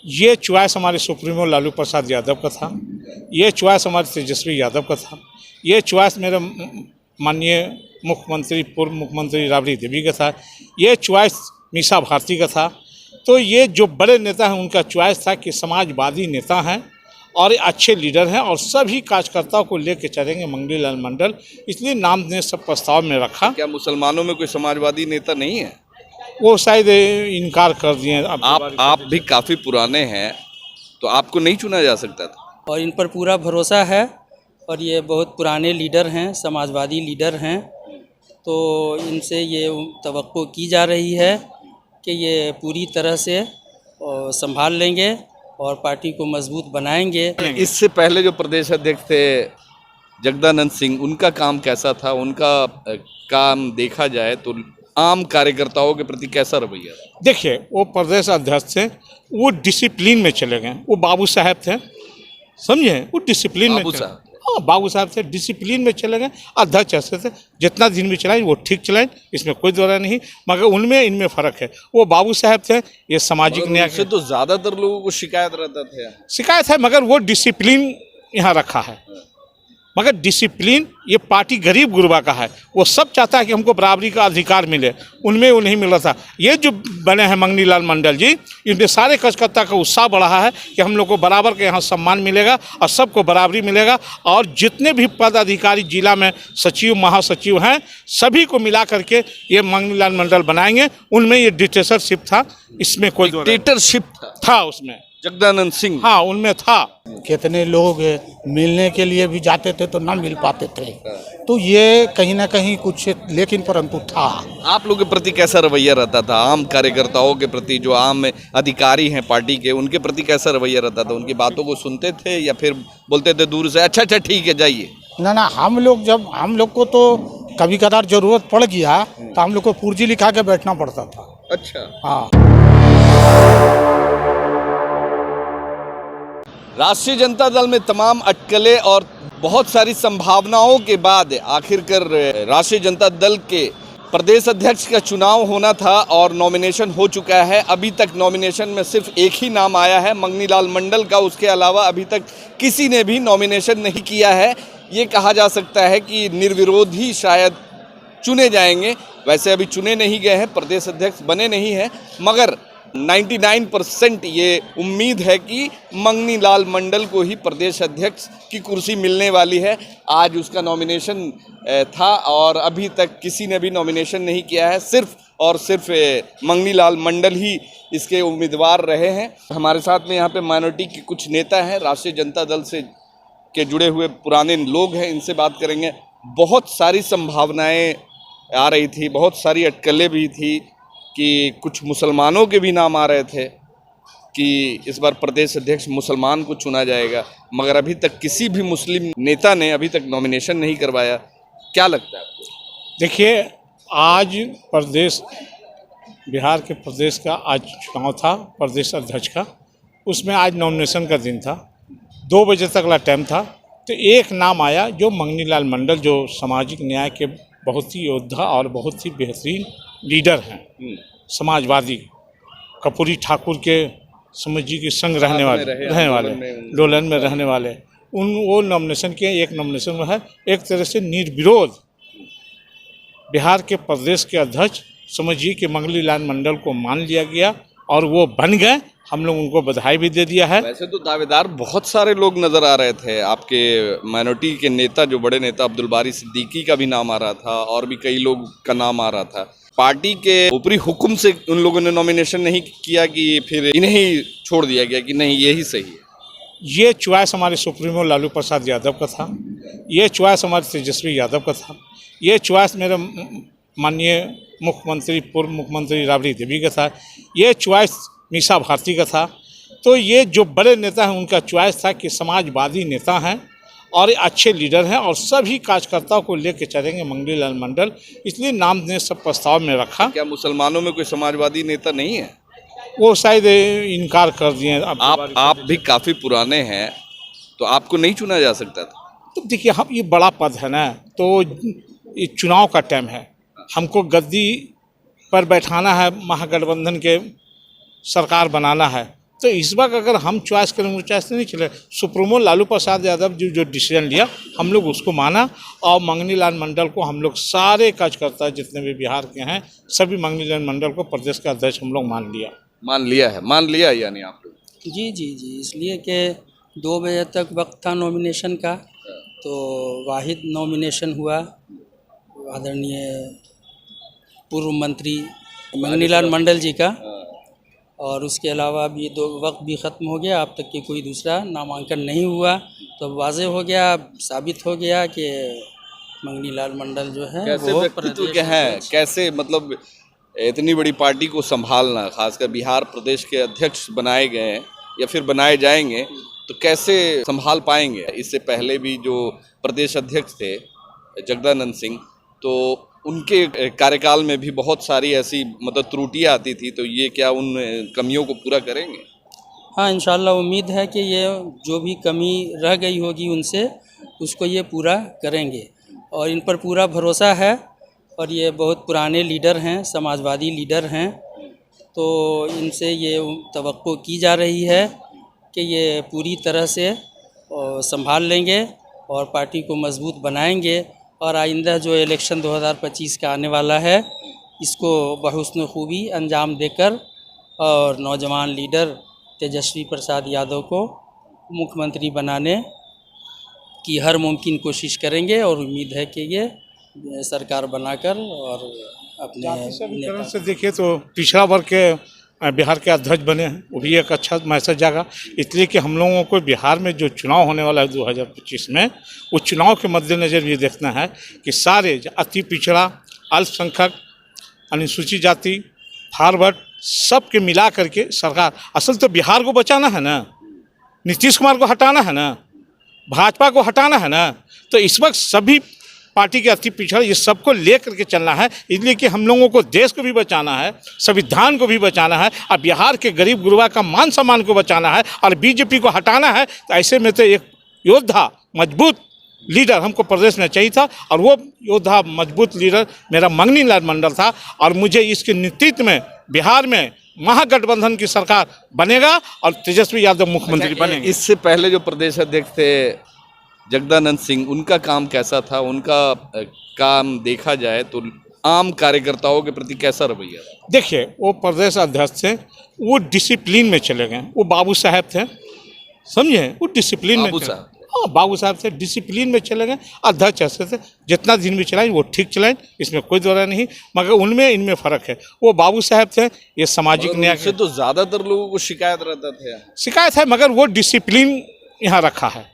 ये चॉइस हमारे सुप्रीमो लालू प्रसाद यादव का था, ये चॉइस हमारे तेजस्वी यादव का था, ये चॉइस मेरे माननीय मुख्यमंत्री पूर्व मुख्यमंत्री राबड़ी देवी का था, ये चॉइस मीसा भारती का था। तो ये जो बड़े नेता हैं उनका चॉइस था कि समाजवादी नेता हैं और अच्छे लीडर हैं और सभी कार्यकर्ताओं को लेकर चलेंगे मंगनी लाल मंडल, इसलिए नाम ने सब प्रस्ताव में रखा। क्या मुसलमानों में कोई समाजवादी नेता नहीं है? वो शायद इनकार कर दिए। आप भी काफ़ी पुराने हैं, तो आपको नहीं चुना जा सकता था? और इन पर पूरा भरोसा है और ये बहुत पुराने लीडर हैं, समाजवादी लीडर हैं, तो इनसे ये तवक्को की जा रही है कि ये पूरी तरह से संभाल लेंगे और पार्टी को मजबूत बनाएंगे। इससे पहले जो प्रदेश अध्यक्ष थे जगदानंद सिंह, उनका काम कैसा था? उनका काम देखा जाए तो आम कार्यकर्ताओं के प्रति कैसा रवैया था? देखिए, वो प्रदेश अध्यक्ष थे, वो डिसिप्लिन में चले गए। वो बाबू साहब थे, समझे, वो डिसिप्लिन में, हाँ बाबू साहब थे, डिसिप्लिन में चले गए। अध्यक्ष ऐसे थे, जितना दिन भी चलाएं वो ठीक चलाएं, इसमें कोई दौरा नहीं, मगर उनमें इनमें फ़र्क है। वो बाबू साहब थे, ये सामाजिक न्याय से तो ज़्यादातर लोगों को शिकायत रहता था। शिकायत है, मगर वो डिसिप्लिन यहाँ रखा है। मगर डिसिप्लिन ये पार्टी गरीब गुरबा का है, वो सब चाहता है कि हमको बराबरी का अधिकार मिले, उनमें वो नहीं मिल रहा था। ये जो बने हैं मंगनी लाल मंडल जी, इनमें सारे कार्यकर्ता का उत्साह बढ़ा है कि हम लोग को बराबर के यहाँ सम्मान मिलेगा और सबको बराबरी मिलेगा। और जितने भी पद अधिकारी जिला में सचिव महासचिव हैं, सभी को मिला करके ये मंगनी लाल मंडल बनाएंगे। उनमें ये डिक्टेटरशिप था, इसमें कोई डिक्टेटरशिप था उसमें जगदानंद सिंह, हाँ उनमें था। कितने लोग मिलने के लिए भी जाते थे तो ना मिल पाते थे, तो ये कहीं ना कहीं कुछ, लेकिन परंतु था। आप लोगों के प्रति कैसा रवैया रहता था? आम कार्यकर्ताओं के प्रति, जो आम अधिकारी हैं पार्टी के, उनके प्रति कैसा रवैया रहता था? उनकी बातों को सुनते थे या फिर बोलते थे दूर से अच्छा ठीक है जाइए? ना, हम लोग को तो कभी कदार जरूरत पड़ गया तो हम लोग को पुर्जी लिखा के बैठना पड़ता था। अच्छा, हाँ। राष्ट्रीय जनता दल में तमाम अटकलें और बहुत सारी संभावनाओं के बाद आखिरकार राष्ट्रीय जनता दल के प्रदेश अध्यक्ष का चुनाव होना था और नॉमिनेशन हो चुका है। अभी तक नॉमिनेशन में सिर्फ एक ही नाम आया है, मंगनी लाल मंडल का। उसके अलावा अभी तक किसी ने भी नॉमिनेशन नहीं किया है। ये कहा जा सकता है कि निर्विरोध ही शायद चुने जाएंगे। वैसे अभी चुने नहीं गए हैं, प्रदेश अध्यक्ष बने नहीं हैं, मगर 99% ये उम्मीद है कि मंगनी लाल मंडल को ही प्रदेश अध्यक्ष की कुर्सी मिलने वाली है। आज उसका नॉमिनेशन था और अभी तक किसी ने भी नॉमिनेशन नहीं किया है, सिर्फ और सिर्फ मंगनी लाल मंडल ही इसके उम्मीदवार रहे हैं। हमारे साथ में यहाँ पे माइनॉरिटी के कुछ नेता हैं, राष्ट्रीय जनता दल से के जुड़े हुए पुराने लोग हैं, इनसे बात करेंगे। बहुत सारी संभावनाएँ आ रही थी, बहुत सारी अटकलें भी थी कि कुछ मुसलमानों के भी नाम आ रहे थे कि इस बार प्रदेश अध्यक्ष मुसलमान को चुना जाएगा, मगर अभी तक किसी भी मुस्लिम नेता ने अभी तक नॉमिनेशन नहीं करवाया। क्या लगता है आपको? देखिए, आज बिहार के प्रदेश का आज चुनाव था प्रदेश अध्यक्ष का, उसमें आज नॉमिनेशन का दिन था, 2 बजे तक का टाइम था। तो एक नाम आया जो मंगनी लाल मंडल, जो सामाजिक न्याय के बहुत ही योद्धा और बहुत ही बेहतरीन लीडर हैं, समाजवादी, कर्पूरी ठाकुर के समझिए के संग रहने वाले लोलन में रहने वाले, वो नॉमिनेशन किए। एक नॉमिनेशन में है, एक तरह से निर्विरोध बिहार के प्रदेश के अध्यक्ष समझिए कि मंगनी लाल मंडल को मान लिया गया और वो बन गए। हम लोग उनको बधाई भी दे दिया है। वैसे तो दावेदार बहुत सारे लोग नजर आ रहे थे, आपके माइनॉरिटी के नेता, जो बड़े नेता अब्दुल बारी सिद्दीकी का भी नाम आ रहा था और भी कई लोग का नाम आ रहा था। पार्टी के ऊपरी हुक्म से उन लोगों ने नॉमिनेशन नहीं किया कि फिर इन्हें ही छोड़ दिया गया कि नहीं यही सही है? ये चॉइस हमारे सुप्रीमो लालू प्रसाद यादव का था, ये चॉइस हमारे तेजस्वी यादव का था, ये चॉइस मेरे माननीय मुख्यमंत्री पूर्व मुख्यमंत्री राबड़ी देवी का था, ये चॉइस मीसा भारती का था। तो ये जो बड़े नेता हैं उनका चॉइस था कि समाजवादी नेता हैं और अच्छे लीडर हैं और सभी कार्यकर्ताओं को लेकर चलेंगे मंगनी लाल मंडल, इसलिए नाम ने सब प्रस्ताव में रखा। क्या मुसलमानों में कोई समाजवादी नेता नहीं है? वो शायद इनकार कर दिए। आप भी काफ़ी पुराने हैं, तो आपको नहीं चुना जा सकता था? तो देखिए, हम ये बड़ा पद है ना, तो ये चुनाव का टाइम है, हमको गद्दी पर बैठाना है, महागठबंधन के सरकार बनाना है, तो इस बार अगर हम चॉइस करेंगे वो चॉइस नहीं चले। सुप्रीमो लालू प्रसाद यादव जी जो डिसीजन लिया हम लोग उसको माना और मंगनी लाल मंडल को हम लोग सारे कार्यकर्ता जितने भी बिहार के हैं सभी मंगनी लाल मंडल को प्रदेश का अध्यक्ष हम लोग मान लिया। मान लिया यानी आप लोग। जी, इसलिए कि 2 बजे तक वक्त था नॉमिनेशन का, तो वाहिद नॉमिनेशन हुआ आदरणीय पूर्व मंत्री मंगनी लाल मंडल जी का, और उसके अलावा भी वक्त भी ख़त्म हो गया, अब तक कि कोई दूसरा नामांकन नहीं हुआ। तो वाज़े हो गया, साबित हो गया कि मंगनी लाल मंडल जो है कैसे वो व्यक्तित्व के हैं, कैसे मतलब इतनी बड़ी पार्टी को संभालना, खासकर बिहार प्रदेश के अध्यक्ष बनाए गए हैं या फिर बनाए जाएंगे तो कैसे संभाल पाएंगे। इससे पहले भी जो प्रदेश अध्यक्ष थे जगदानंद सिंह, तो उनके कार्यकाल में भी बहुत सारी ऐसी मतलब त्रुटियां आती थी, तो ये क्या उन कमियों को पूरा करेंगे? हाँ, इंशाल्लाह उम्मीद है कि ये जो भी कमी रह गई होगी उनसे उसको ये पूरा करेंगे और इन पर पूरा भरोसा है। और ये बहुत पुराने लीडर हैं, समाजवादी लीडर हैं, तो इनसे ये तवक्को की जा रही है कि ये पूरी तरह से संभाल लेंगे और पार्टी को मजबूत बनाएंगे और आइंदा जो इलेक्शन 2025 का आने वाला है इसको बहुस्न खूबी अंजाम देकर और नौजवान लीडर तेजस्वी प्रसाद यादव को मुख्यमंत्री बनाने की हर मुमकिन कोशिश करेंगे और उम्मीद है कि ये सरकार बनाकर और अपने से देखिए तो पिछड़ा वर्ग के बिहार के अध्यक्ष बने हैं, वो भी एक अच्छा मैसेज जाएगा। इसलिए कि हम लोगों को बिहार में जो चुनाव होने वाला है 2025 में, उस चुनाव के मद्देनज़र ये देखना है कि सारे अति पिछड़ा, अल्पसंख्यक, अनुसूचित जाति, फॉरवर्ड सबके मिला करके सरकार, असल तो बिहार को बचाना है ना, नीतीश कुमार को हटाना है ना, भाजपा को हटाना है ना। तो इस वक्त सभी पार्टी के अति पिछड़ा ये सबको ले करके चलना है, इसलिए कि हम लोगों को देश को भी बचाना है, संविधान को भी बचाना है और बिहार के गरीब गुरबा का मान सम्मान को बचाना है और बीजेपी को हटाना है। तो ऐसे में तो एक योद्धा मजबूत लीडर हमको प्रदेश में चाहिए था और वो योद्धा मजबूत लीडर मेरा मंगनी लाल मंडल था और मुझे इसके नेतृत्व में बिहार में महागठबंधन की सरकार बनेगा और तेजस्वी यादव मुख्यमंत्री बनेंगे। इससे पहले जो प्रदेश अध्यक्ष थे जगदानंद सिंह, उनका काम कैसा था? उनका काम देखा जाए तो आम कार्यकर्ताओं के प्रति कैसा रवैया था? देखिए, वो प्रदेश अध्यक्ष थे, वो डिसिप्लिन में चले गए। वो बाबू साहब थे, समझे, वो डिसिप्लिन में, हाँ बाबू साहब थे, डिसिप्लिन में चले गए। अध्यक्ष ऐसे थे, जितना दिन भी चलाएं वो ठीक चलाएं, इसमें कोई दौरा नहीं, मगर उनमें इनमें फ़र्क है। वो बाबू साहब थे, ये सामाजिक न्याय से तो ज़्यादातर लोगों को शिकायत रहता था, शिकायत है, मगर वो डिसिप्लिन यहाँ रखा है।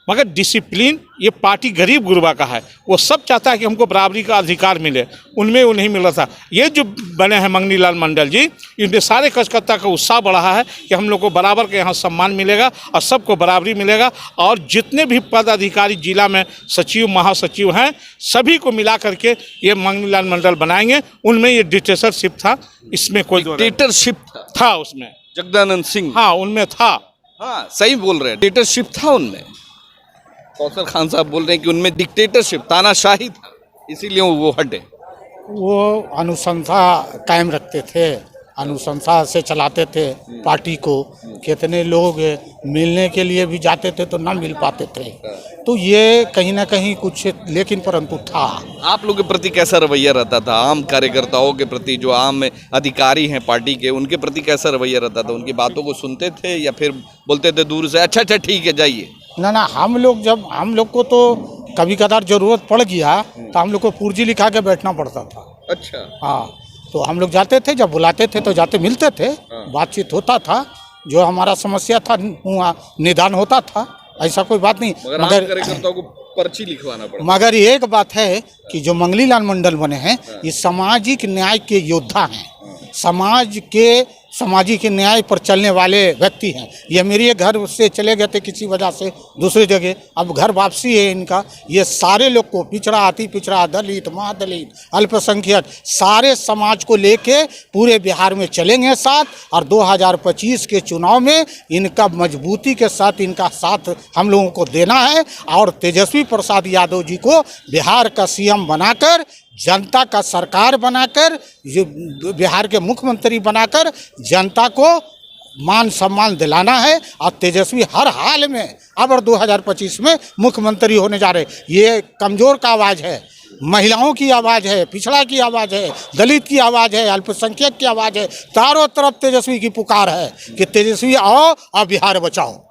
मगर डिसिप्लिन ये पार्टी गरीब गुरबा का है, वो सब चाहता है कि हमको बराबरी का अधिकार मिले, उनमें वो नहीं मिल रहा था। ये जो बने हैं मंगनी लाल मंडल जी, इनमें सारे कार्यकर्ता का उत्साह बढ़ा है कि हम लोग को बराबर के यहाँ सम्मान मिलेगा और सबको बराबरी मिलेगा और जितने भी पद अधिकारी जिला में सचिव महासचिव हैं सभी को मिला करके ये मंगनी लाल मंडल बनाएंगे। उनमें ये डिक्टेटरशिप था, इसमें कोई डिक्टेटरशिप था उसमें जगदानंद सिंह, हाँ उनमें था, हाँ सही बोल रहे हैं, डिक्टेटरशिप था उनमें। कौसर खान साहब बोल रहे हैं कि उनमें डिक्टेटरशिप, तानाशाही था, इसीलिए वो हटे। वो अनुशंसा कायम रखते थे, अनुशंसा से चलाते थे पार्टी को। कितने लोग मिलने के लिए भी जाते थे तो ना मिल पाते थे, तो ये कहीं ना कहीं कुछ लेकिन परंतु था। आप लोग के प्रति कैसा रवैया रहता था? आम कार्यकर्ताओं के प्रति, जो आम अधिकारी हैं पार्टी के, उनके प्रति कैसा रवैया रहता था? उनकी बातों को सुनते थे या फिर बोलते थे दूर से अच्छा अच्छा ठीक है जाइए? ना, हम लोग को तो कभी कदार जरूरत पड़ गया तो हम लोग को पुर्जी लिखा के बैठना पड़ता था। अच्छा, हाँ, तो हम लोग जाते थे, जब बुलाते थे तो जाते, मिलते थे, बातचीत होता था, जो हमारा समस्या था निदान होता था, ऐसा कोई बात नहीं। मगर कार्यकर्ताओं को पर्ची लिखवाना पड़ा। मगर एक बात है कि जो मंगनी लाल मंडल बने हैं ये सामाजिक न्याय के योद्धा हैं, सामाजिक न्याय पर चलने वाले व्यक्ति हैं। ये मेरे घर से चले गए थे किसी वजह से दूसरी जगह, अब घर वापसी है इनका। ये सारे लोग को, पिछड़ा अति पिछड़ा, दलित महादलित, अल्पसंख्यक, सारे समाज को लेके पूरे बिहार में चलेंगे साथ और 2025 के चुनाव में इनका मजबूती के साथ इनका साथ हम लोगों को देना है और तेजस्वी प्रसाद यादव जी को बिहार का सीएम बनाकर, जनता का सरकार बनाकर, बिहार के मुख्यमंत्री बनाकर जनता को मान सम्मान दिलाना है और तेजस्वी हर हाल में अब और 2025 में मुख्यमंत्री होने जा रहे। ये कमज़ोर का आवाज़ है, महिलाओं की आवाज़ है, पिछड़ा की आवाज़ है, दलित की आवाज़ है, अल्पसंख्यक की आवाज़ है। चारों तरफ तेजस्वी की पुकार है कि तेजस्वी आओ और बिहार बचाओ।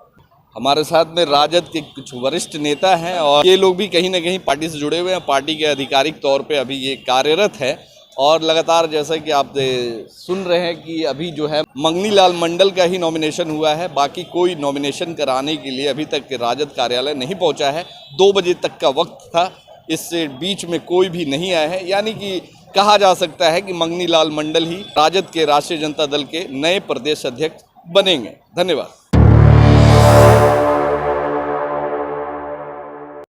हमारे साथ में राजद के कुछ वरिष्ठ नेता हैं और ये लोग भी कहीं ना कहीं पार्टी से जुड़े हुए हैं, पार्टी के आधिकारिक तौर पे अभी ये कार्यरत है और लगातार जैसा कि आप सुन रहे हैं कि अभी जो है मंगनी लाल मंडल का ही नॉमिनेशन हुआ है, बाकी कोई नॉमिनेशन कराने के लिए अभी तक राजद कार्यालय नहीं पहुंचा है। 2 बजे तक का वक्त था, इससे बीच में कोई भी नहीं आया है, यानी कि कहा जा सकता है कि मंगनी लाल मंडल ही राजद के राष्ट्रीय जनता दल के नए प्रदेश अध्यक्ष बनेंगे। धन्यवाद।